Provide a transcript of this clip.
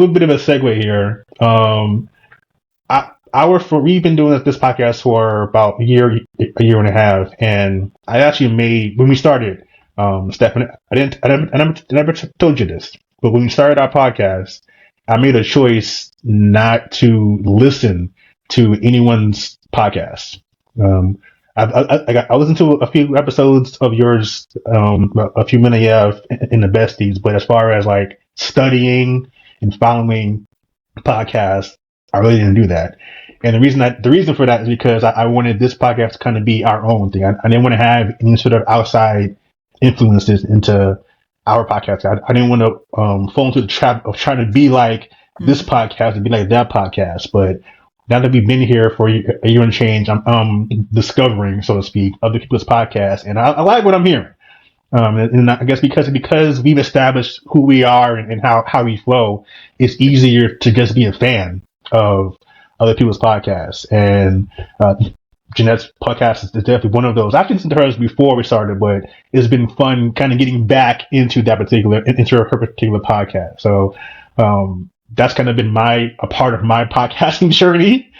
little bit of a segue here. We've been doing this podcast for about a year and a half, and I actually made when we started, Stefan. I never told you this, but when we started our podcast, I made a choice not to listen to anyone's podcast. I listened to a few episodes of yours, a few Minayev in the besties, but as far as like studying and following podcasts, I really didn't do that. And the reason for that is because I wanted this podcast to kind of be our own thing. I didn't want to have any sort of outside influences into our podcast. I didn't want to fall into the trap of trying to be like this podcast and be like that podcast. But now that we've been here for a year and change, I'm discovering, so to speak, other people's podcasts, and I like what I'm hearing. And I guess because we've established who we are and how we flow, it's easier to just be a fan of other people's podcasts. And Jeanette's podcast is definitely one of those. I've listened to hers before we started, but it's been fun kind of getting back into her particular podcast. So that's kind of been a part of my podcasting journey.